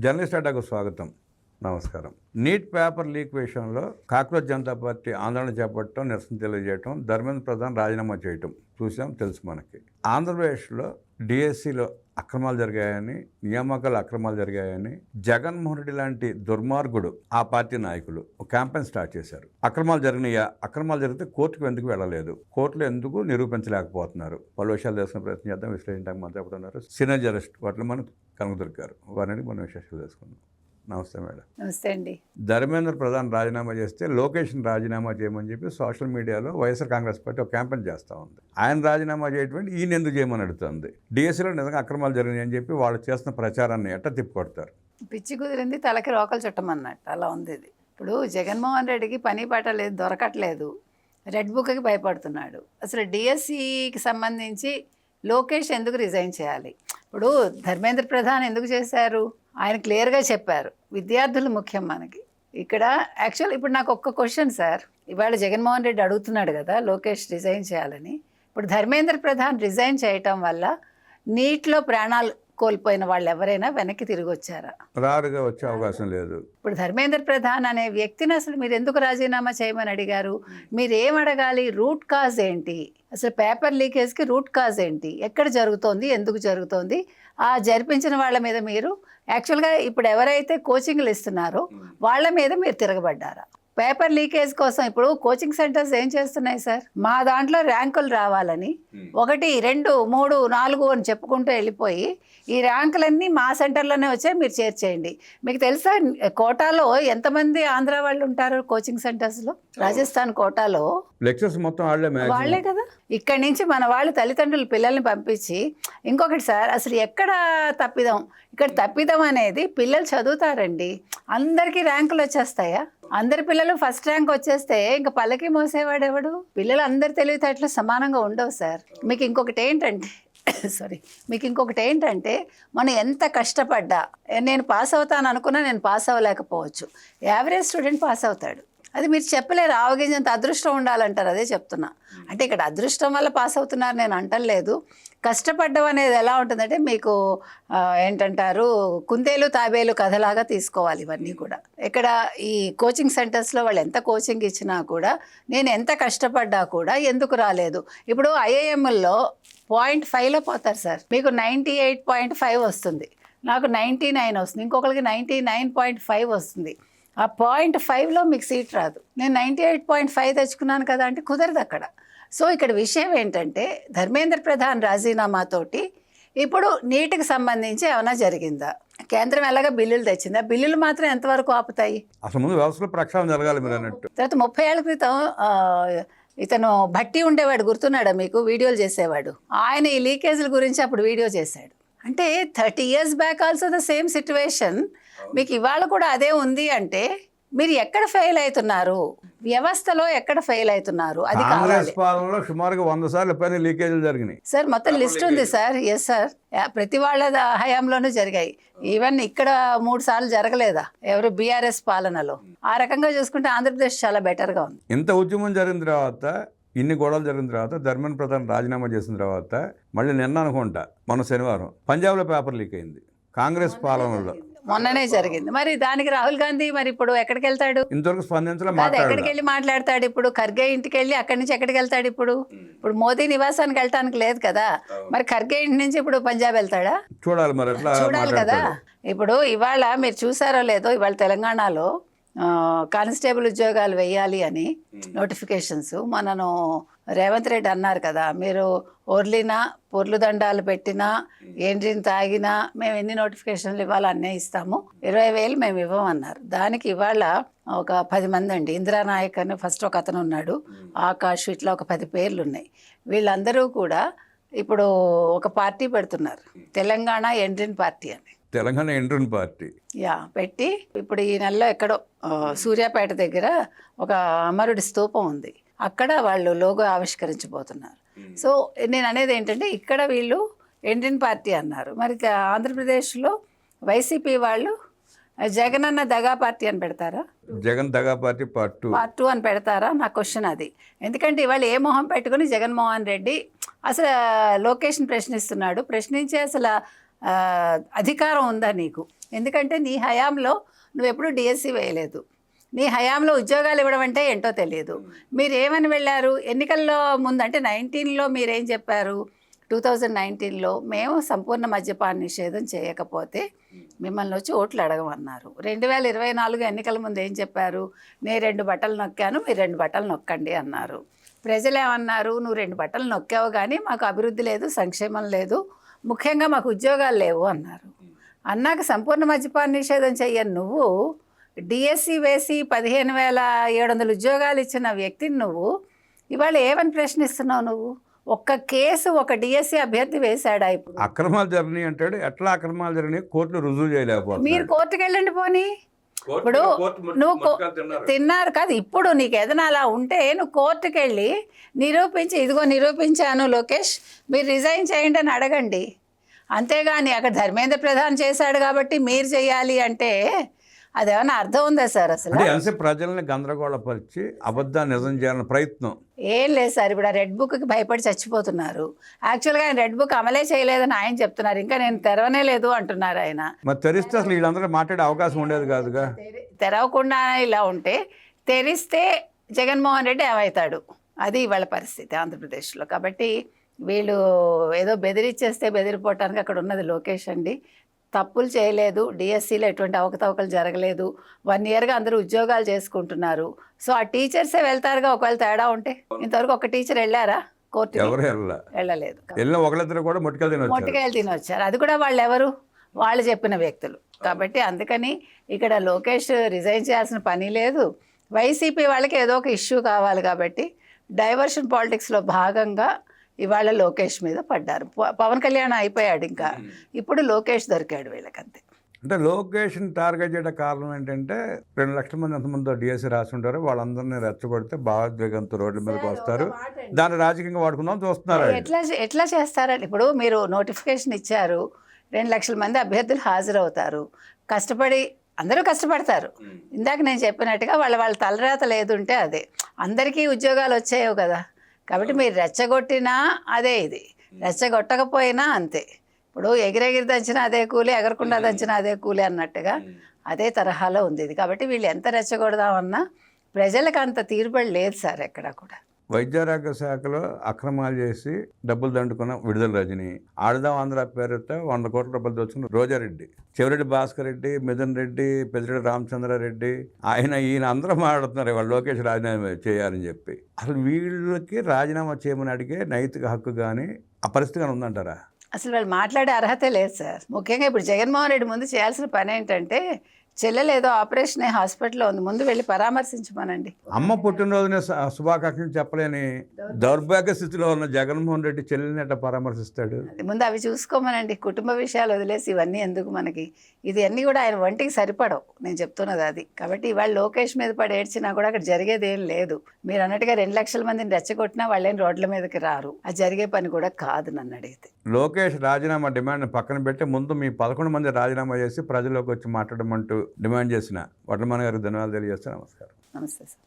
Journalist అడ్డాకు స్వాగతం. నమస్కారం. Neat paper leak విషయంలో కాక్రోచ్ జనతా పార్టీ ఆందోళన చేపట్టడం, నిరసన తెలియజేయటం, ధర్మేంద్ర ప్రధాన్ రాజీనామా చేయటం చూసాం, తెలుసు మనకి. ఆంధ్రప్రదేశ్లో డిఎస్సిలో అక్రమాలు జరిగాయని, నియామకాలు అక్రమాలు జరిగాయని జగన్మోహన్ రెడ్డి లాంటి దుర్మార్గుడు ఆ పార్టీ నాయకులు ఒక క్యాంపెయిన్ స్టార్ట్ చేశారు. అక్రమాలు జరిగినాయా? అక్రమాలు జరిగితే కోర్టుకు ఎందుకు వెళ్ళలేదు? కోర్టులో ఎందుకు నిరూపించలేకపోతున్నారు? పలు విషయాలు తెలుసుకునే ప్రయత్నం చేద్దాం. విశ్లేషించడానికి మనతో ఎప్పుడు ఉన్నారు సీనియర్ జర్నలిస్ట్ వాటిలో మనం కనుక దొరికారు. వారిని మనం విశేషాలు తెలుసుకుందాం. నమస్తే మేడం. నమస్తే అండి. ధర్మేంద్ర ప్రధాన్ రాజీనామా చేస్తే లోకేష్ని రాజీనామా చేయమని చెప్పి సోషల్ మీడియాలో వైఎస్ఆర్ కాంగ్రెస్ పార్టీ ఒక క్యాంపెయిన్ చేస్తూ ఉంది. ఆయన రాజీనామా చేయటువంటి ఈయన ఎందుకు చేయమని అడుగుతుంది. డిఎస్సీలో నిజంగా అక్రమాలు జరిగినాయి అని చెప్పి వాళ్ళు చేస్తున్న ప్రచారాన్ని ఎట్లా తిప్పికొడతారు? పిచ్చి కుదిరింది తలకి రోకలు చుట్టమన్నట్టు అలా ఉంది ఇది. ఇప్పుడు జగన్మోహన్ రెడ్డికి పని పాట లేదు, దొరకట్లేదు, రెడ్ బుక్కి భయపడుతున్నాడు. అసలు డిఎస్సికి సంబంధించి లోకేష్ ఎందుకు రిజైన్ చేయాలి? ఇప్పుడు ధర్మేంద్ర ప్రధాన్ ఎందుకు చేశారు? ఆయన క్లియర్గా చెప్పారు, విద్యార్థులు ముఖ్యం మనకి ఇక్కడ. యాక్చువల్ ఇప్పుడు నాకు ఒక్క క్వశ్చన్ సార్, ఇవాళ జగన్మోహన్ రెడ్డి అడుగుతున్నాడు కదా లోకేష్ రిజైన్ చేయాలని. ఇప్పుడు ధర్మేంద్ర ప్రధాన్ రిజైన్ చేయటం వల్ల నీట్లో ప్రాణాలు కోల్పోయిన వాళ్ళు ఎవరైనా వెనక్కి తిరిగి వచ్చారా? రారుగా వచ్చే అవకాశం లేదు. ఇప్పుడు ధర్మేంద్ర ప్రధాన్ అనే వ్యక్తిని అసలు మీరు ఎందుకు రాజీనామా చేయమని అడిగారు? మీరు ఏం అడగాలి? రూట్ కాజ్ ఏంటి? అసలు పేపర్ లీకేజ్కి రూట్ కాజ్ ఏంటి? ఎక్కడ జరుగుతోంది? ఎందుకు జరుగుతోంది? ఆ జరిపించిన వాళ్ళ మీద మీరు యాక్చువల్గా ఇప్పుడు ఎవరైతే కోచింగ్లు ఇస్తున్నారో వాళ్ళ మీద మీరు తిరగబడ్డారా? పేపర్ లీకేజ్ కోసం ఇప్పుడు కోచింగ్ సెంటర్స్ ఏం చేస్తున్నాయి సార్? మా దాంట్లో ర్యాంకులు రావాలని 1, 2, 3, 4 అని చెప్పుకుంటూ వెళ్ళిపోయి ఈ ర్యాంకులన్నీ మా సెంటర్లోనే వచ్చాయి, మీరు చేర్చేయండి. మీకు తెలుసా కోటాలో ఎంతమంది ఆంధ్ర వాళ్ళు ఉంటారు కోచింగ్ సెంటర్స్లో? రాజస్థాన్ కోటాలో లెక్చర్స్ మొత్తం వాళ్ళే కదా. ఇక్కడి నుంచి మన వాళ్ళు తల్లిదండ్రులు పిల్లల్ని పంపించి, ఇంకొకటి సార్ అసలు ఎక్కడ తప్పిదం? ఇక్కడ తప్పిదం అనేది పిల్లలు చదువుతారండి, అందరికీ ర్యాంకులు వచ్చేస్తాయా? అందరి పిల్లలు ఫస్ట్ ర్యాంక్ వచ్చేస్తే ఇంకా పల్లకి మోసేవాడు ఎవడు? పిల్లలు అందరి తెలివితేటలు సమానంగా ఉండవు సార్. మీకు ఇంకొకటి ఏంటంటే మనం ఎంత కష్టపడ్డా, నేను పాస్ అవుతాను అనుకున్నా నేను పాస్ అవ్వలేకపోవచ్చు, యావరేజ్ స్టూడెంట్ పాస్ అవుతాడు. అది మీరు చెప్పలేరు. ఆవగింజంత అదృష్టం ఉండాలంటారు, అదే చెప్తున్నా. అంటే ఇక్కడ అదృష్టం వల్ల పాస్ అవుతున్నారు నేను అంటలేదు. కష్టపడ్డం అనేది ఎలా ఉంటుందంటే మీకు ఏంటంటారు, కుందేలు తాబేలు కథలాగా తీసుకోవాలి ఇవన్నీ కూడా. ఇక్కడ ఈ కోచింగ్ సెంటర్స్లో వాళ్ళు ఎంత కోచింగ్ ఇచ్చినా కూడా, నేను ఎంత కష్టపడ్డా కూడా ఎందుకు రాలేదు? ఇప్పుడు ఐఐఎంల్లో 0.5లో పోతారు సార్, మీకు 98.5 వస్తుంది, నాకు 99 వస్తుంది, ఇంకొకరికి 99.5 వస్తుంది. ఆ 0.5లో మీకు సీట్ రాదు. నేను 98.5 తెచ్చుకున్నాను కదా అంటే కుదరదు అక్కడ. సో ఇక్కడ విషయం ఏంటంటే ధర్మేంద్ర ప్రధాన్ రాజీనామాతోటి ఇప్పుడు నీటికి సంబంధించి ఏమైనా జరిగిందా? కేంద్రం ఎలాగా బిల్లులు తెచ్చిందా? బిల్లులు మాత్రం ఎంతవరకు ఆపుతాయి? అసలు ముందు వ్యవస్థలో ప్రక్షాళన జరగాలి మీరు అన్నట్టు. తర్వాత 30 ఏళ్ల క్రితం ఇతను భట్టి ఉండేవాడు, గుర్తున్నాడా మీకు? వీడియోలు చేసేవాడు. ఆయన ఈ లీకేజ్ల గురించి అప్పుడు వీడియో చేశాడు. అంటే 30 years back also the same situation. మీకు ఇవాళ కూడా అదే ఉంది అంటే మీరు ఎక్కడ ఫెయిల్ అవుతున్నారు? వ్యవస్థలో ఎక్కడ ఫెయిల్ అవుతున్నారు? అది కావాలి. సుమారుగా 100 సార్లు పైన లీకేజీలు జరిగినాయి సార్, మొత్తం లిస్ట్ ఉంది సార్. ఎస్ సార్, ప్రతి వాళ్ళ హయాంలోనూ జరిగాయి. ఈవెన్ ఇక్కడ 3 సార్లు జరగలేదా ఎవరు బీఆర్ఎస్ పాలనలో? ఆ రకంగా చూసుకుంటే ఆంధ్రప్రదేశ్ చాలా బెటర్గా ఉంది. ఇంత ఉద్యమం జరిగిన తర్వాత, ఇన్ని గొడవలు జరిగిన తర్వాత, ధర్మేంద్ర ప్రధాన్ రాజీనామా చేసిన తర్వాత మళ్ళీ నిన్న అనుకుంటా మన శనివారం పంజాబ్లో పేపర్ లీక్ అయింది కాంగ్రెస్ పాలనలో. మొన్ననే జరిగింది. మరి దానికి రాహుల్ గాంధీ మరి ఇప్పుడు ఎక్కడికి వెళ్తాడు? ఇంతవరకు స్పందించలేదు. ఎక్కడికి వెళ్ళి మాట్లాడతాడు? ఇప్పుడు ఖర్గే ఇంటికి వెళ్ళి అక్కడి నుంచి ఎక్కడికి వెళ్తాడు? ఇప్పుడు మోదీ నివాసానికి వెళ్ళటానికి లేదు కదా. మరి ఖర్గే ఇంటి నుంచి ఇప్పుడు పంజాబ్ వెళ్తాడా? చూడాలి మరి, చూడాలి కదా. ఇప్పుడు ఇవాళ మీరు చూసారో లేదో, ఇవాళ తెలంగాణలో కానిస్టేబుల్ ఉద్యోగాలు వేయాలి అని నోటిఫికేషన్స్ మనను రేవంత్ రెడ్డి అన్నారు కదా, మీరు ఓర్లినా పొర్లు దండాలు పెట్టినా ఏంటిని తాగినా మేము ఎన్ని నోటిఫికేషన్లు ఇవ్వాలి అన్నీ ఇస్తాము, 20,000 మేము ఇవ్వమన్నారు. దానికి ఇవాళ ఒక 10 మంది అండి, ఇందిరానాయక్ అని ఫస్ట్ ఒక అతను ఉన్నాడు, ఆకాష్, ఇట్లా ఒక 10 పేర్లు ఉన్నాయి. వీళ్ళందరూ కూడా ఇప్పుడు ఒక పార్టీ పెడుతున్నారు, తెలంగాణ ఎండ్రిన్ పార్టీ అని. తెలంగాణ ఎండ్రిన్ పార్టీ పెట్టి ఇప్పుడు ఈ నెలలో ఎక్కడో సూర్యాపేట దగ్గర ఒక అమరుడి స్తూపం ఉంది, అక్కడ వాళ్ళు లోగో ఆవిష్కరించబోతున్నారు. సో నేను అనేది ఏంటంటే ఇక్కడ వీళ్ళు ఎండ్రిన్ పార్టీ అన్నారు. మరి ఆంధ్రప్రదేశ్లో వైసీపీ వాళ్ళు జగనన్న దగా పార్టీ అని పెడతారా? జగన్ దగా పార్టీ పార్ట్ 2 అని పెడతారా? నా క్వశ్చన్ అది. ఎందుకంటే ఇవాళ ఏ మొహం పెట్టుకుని జగన్మోహన్ రెడ్డి అసలు లోకేష్ని ప్రశ్నిస్తున్నాడు? ప్రశ్నించే అసలు అధికారం ఉందా నీకు? ఎందుకంటే నీ హయాంలో నువ్వు ఎప్పుడూ డిఎస్సి వేయలేదు. నీ హయాంలో ఉద్యోగాలు ఇవ్వడం అంటే ఏంటో తెలియదు. మీరు ఏమని వెళ్ళారు ఎన్నికల్లో ముందు, అంటే 19లో మీరేం చెప్పారు? 2019లో మేము సంపూర్ణ మద్యపాన నిషేధం చేయకపోతే మిమ్మల్ని వచ్చి ఓట్లు అడగమన్నారు. 2024 ఎన్నికల ముందు ఏం చెప్పారు? నేను 2 బట్టలు నొక్కాను, మీరు 2 బట్టలు నొక్కండి అన్నారు. ప్రజలు ఏమన్నారు? నువ్వు 2 బట్టలు నొక్కావు కానీ మాకు అభివృద్ధి లేదు, సంక్షేమం లేదు, ముఖ్యంగా మాకు ఉద్యోగాలు లేవు అన్నారు. అన్నాక సంపూర్ణ మద్యపాన నిషేధం చెయ్యను నువ్వు డిఎస్సి వేసి 15,700 ఉద్యోగాలు ఇచ్చిన వ్యక్తిని నువ్వు ఇవాళ ఏమని ప్రశ్నిస్తున్నావు? నువ్వు ఒక్క కేసు ఒక డిఎస్సి అభ్యర్థి వేశాడా? ఇప్పుడు అక్రమాలు జరిగినాయి అంటాడు. ఎట్లా అక్రమాలు జరిగినాయి? కోర్టులు రుజువు చేయలేకపోతుంది. మీరు కోర్టుకు వెళ్ళండి పోనీ. ఇప్పుడు నువ్వు తిన్నారు కాదు, ఇప్పుడు నీకు ఏదైనా అలా ఉంటే నువ్వు కోర్టుకు వెళ్ళి నిరూపించి, ఇదిగో నిరూపించాను లోకేష్ మీరు రిజైన్ చేయండి అని అడగండి. అంతేగాని అక్కడ ధర్మేంద్ర ప్రధాన్ చేశాడు కాబట్టి మీరు చేయాలి అంటే అదేమన్నా అర్థం ఉందా సార్? అసలు అంటే ప్రజల్ని గందరగోళపరిచి అబద్ధాన్ని నిజం చేయాలన్న ప్రయత్నం ఏం లేదు సార్. ఇప్పుడు ఆ రెడ్ బుక్కి భయపడి చచ్చిపోతున్నారు. యాక్చువల్గా ఆయన రెడ్ బుక్ అమలే చేయలేదని ఆయన చెప్తున్నారు. ఇంకా నేను తెరవనే లేదు అంటున్నారు ఆయన. మరి తెరిస్తే అసలు వీళ్ళందరూ మాట్లాడే అవకాశం ఉండేది కాదుగా. తెరవకుండా ఇలా ఉంటే, తెరిస్తే జగన్మోహన్ రెడ్డి ఏమవుతాడు? అది ఇవాళ పరిస్థితి ఆంధ్రప్రదేశ్లో. కాబట్టి వీళ్ళు ఏదో బెదిరిచ్చేస్తే బెదిరిపోవటానికి అక్కడ ఉన్నది లోకేష్ అండి. తప్పులు చేయలేదు, డిఎస్సిలో ఎటువంటి అవకతవకలు జరగలేదు, 1 ఇయర్గా అందరూ ఉద్యోగాలు చేసుకుంటున్నారు. సో ఆ టీచర్సే వెళ్తారుగా ఒకవేళ తేడా ఉంటే. ఇంతవరకు ఒక టీచర్ వెళ్ళారా కోర్టు? ఎవరు వెళ్ళలేదు. ఒకళ్ళిద్దరు కూడా మొట్టికాయలు తినొచ్చారు. అది కూడా వాళ్ళు ఎవరు? వాళ్ళు చెప్పిన వ్యక్తులు. కాబట్టి అందుకని ఇక్కడ లోకేష్ రిజైన్ చేయాల్సిన పని లేదు. వైసీపీ వాళ్ళకి ఏదో ఒక ఇష్యూ కావాలి కాబట్టి డైవర్షన్ పాలిటిక్స్లో భాగంగా ఇవాళ లోకేష్ మీద పడ్డారు. పవన్ కళ్యాణ్ అయిపోయాడు, ఇంకా ఇప్పుడు లోకేష్ దొరికాడు వీళ్ళకంతే. అంటే లోకేష్ని టార్గెట్ చేయడం కారణం ఏంటంటే 2 లక్షల మంది ఎంతమందో డిఎస్సి రాసి ఉంటారు, వాళ్ళందరినీ రెచ్చగొడితే భావోద్వేగంతో రోడ్ల మీదకి వస్తారు, దాన్ని రాజకీయంగా వాడుకుందాం చూస్తున్నారు. ఎట్లా చేస్తారండి? ఇప్పుడు మీరు నోటిఫికేషన్ ఇచ్చారు, 2 లక్షల మంది అభ్యర్థులు హాజరవుతారు, కష్టపడి అందరూ కష్టపడతారు. ఇందాక నేను చెప్పినట్టుగా వాళ్ళ తలరాత లేదుంటే అదే అందరికీ ఉద్యోగాలు వచ్చాయో కదా. కాబట్టి మీరు రెచ్చగొట్టినా అదే, ఇది రెచ్చగొట్టకపోయినా అంతే. ఇప్పుడు ఎగిరెగిరి దంచినా అదే కూలి, ఎగరకుండా దంచినా అదే కూలి అన్నట్టుగా అదే తరహాలో ఉంది ఇది. కాబట్టి వీళ్ళు ఎంత రెచ్చగొడదామన్నా ప్రజలకు అంత తీరుబడి లేదు సార్ ఎక్కడా కూడా. వైద్యారోగ్య శాఖలో అక్రమాలు చేసి డబ్బులు దండుకున్న విడుదల రజని, ఆడదాం ఆంధ్ర పేరుతో 100 కోట్ల రూపాయలు దోచుకున్న రోజారెడ్డి, చెవిరెడ్డి భాస్కర్ రెడ్డి, మిథున్ రెడ్డి, పెద్దిరెడ్డి రామచంద్రారెడ్డి, ఈయన అందరూ మాట్లాడుతున్నారు వాళ్ళు లోకేష్ రాజీనామా చేయాలని చెప్పి. అసలు వీళ్ళకి రాజీనామా చేయమని అడిగే నైతిక హక్కు కానీ ఆ పరిస్థితి కానీ ఉందంటారా? అసలు వాళ్ళు మాట్లాడే అర్హతే లేదు సార్. ముఖ్యంగా ఇప్పుడు జగన్మోహన్ రెడ్డి ముందు చేయాల్సిన పని ఏంటంటే, చెల్లెలు ఏదో ఆపరేషన్ హాస్పిటల్లో ఉంది, ముందు వెళ్ళి పరామర్శించమనండి. అమ్మ పుట్టినరోజున శుభాకాంక్షలు చెప్పలేని దౌర్భాగ్య స్థితిలో ఉన్న జగన్మోహన్ రెడ్డి చెల్లెల్ని ఎట్లా పరామర్శిస్తాడు? ముందు అవి చూసుకోమనండి. కుటుంబ విషయాలు వదిలేసి ఇవన్నీ ఎందుకు మనకి? ఇది అన్నీ కూడా ఆయన ఒంటికి సరిపడవు, నేను చెప్తున్నది అది. కాబట్టి ఇవాళ లోకేష్ మీద పడి ఏడ్చినా కూడా అక్కడ జరిగేది ఏం లేదు. మీరు అన్నట్టుగా 2 లక్షల మందిని రెచ్చగొట్టినా వాళ్ళేం రోడ్ల మీదకి రారు. అది జరిగే పని కూడా కాదు నన్ను అడిగితే. లోకేష్ రాజీనామా డిమాండ్ పక్కన పెట్టి ముందు మీ 11 మంది రాజీనామా చేసి ప్రజల్లోకి వచ్చి మాట్లాడమంటూ డిమాండ్ చేసిన వడ్లమాన గారికి ధన్యవాదాలు తెలియజేస్తే నమస్కారం. నమస్తే సార్.